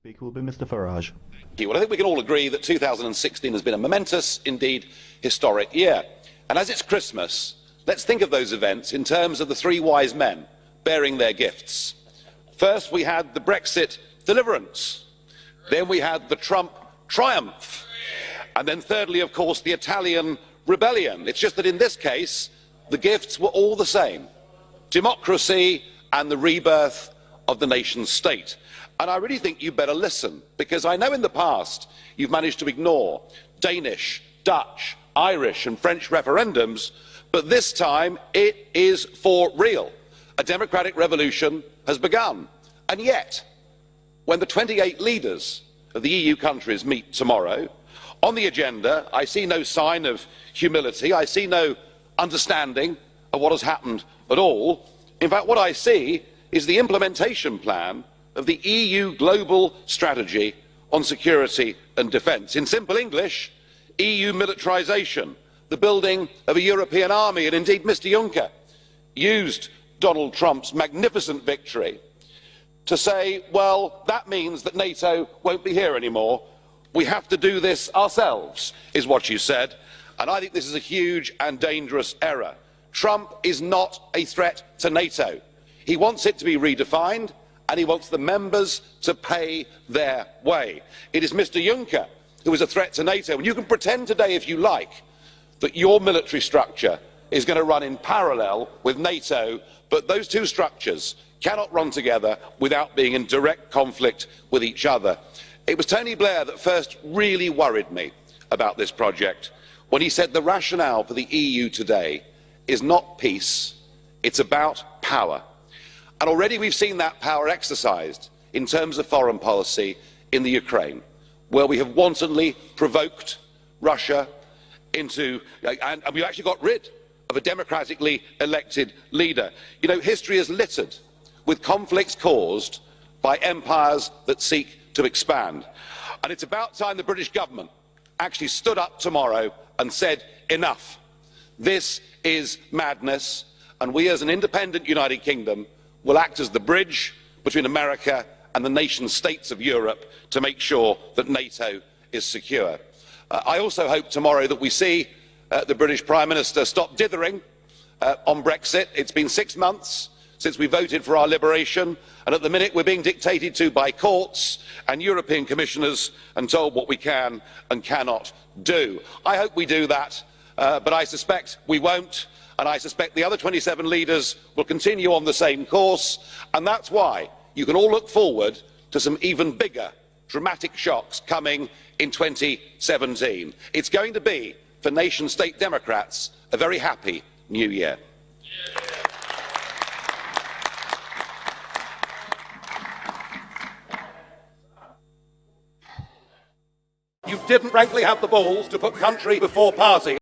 Speaker will be Mr. Farage. Well, I think we can all agree that 2016 has been a momentous, indeed historic year. And as it's Christmas, let's think of those events in terms of the three wise men bearing their gifts. First, we had the Brexit deliverance. Then we had the Trump triumph. And then thirdly, of course, the Italian rebellion. It's just that in this case, the gifts were all the same: democracy and the rebirth of the nation state. And I really think you better listen, because I know in the past you've managed to ignore Danish, Dutch, Irish and French referendums, but this time it is for real. A democratic revolution has begun. And yet, when the 28 leaders of the EU countries meet tomorrow, on the agenda I see no sign of humility, I see no understanding of what has happened at all. In fact, what I see is the implementation plan of the EU global strategy on security and defence. In simple English, EU militarisation, the building of a European army. And indeed, Mr Juncker used Donald Trump's magnificent victory to say, well, that means that NATO won't be here anymore. We have to do this ourselves, is what you said. And I think this is a huge and dangerous error. Trump is not a threat to NATO. He wants it to be redefined, and he wants the members to pay their way. It is Mr Juncker who is a threat to NATO. And you can pretend today, if you like, that your military structure is going to run in parallel with NATO, but those two structures cannot run together without being in direct conflict with each other. It was Tony Blair that first really worried me about this project, when he said the rationale for the EU today is not peace, it's about power. And already we've seen that power exercised in terms of foreign policy in the Ukraine, where we have wantonly provoked Russia into, and we've actually got rid of a democratically elected leader. You know, history is littered with conflicts caused by empires that seek to expand. And it's about time the British government actually stood up tomorrow and said, enough. This is madness, and we as an independent United Kingdom will act as the bridge between America and the nation states of Europe to make sure that NATO is secure. I also hope tomorrow that we see the British Prime Minister stop dithering on Brexit. It's been 6 months since we voted for our liberation, and at the minute we're being dictated to by courts and European commissioners and told what we can and cannot do. I hope we do that, but I suspect we won't. And I suspect the other 27 leaders will continue on the same course, and that's why you can all look forward to some even bigger dramatic shocks coming in 2017. It's going to be, for nation-state Democrats, a very happy New Year. You didn't frankly have the balls to put country before party.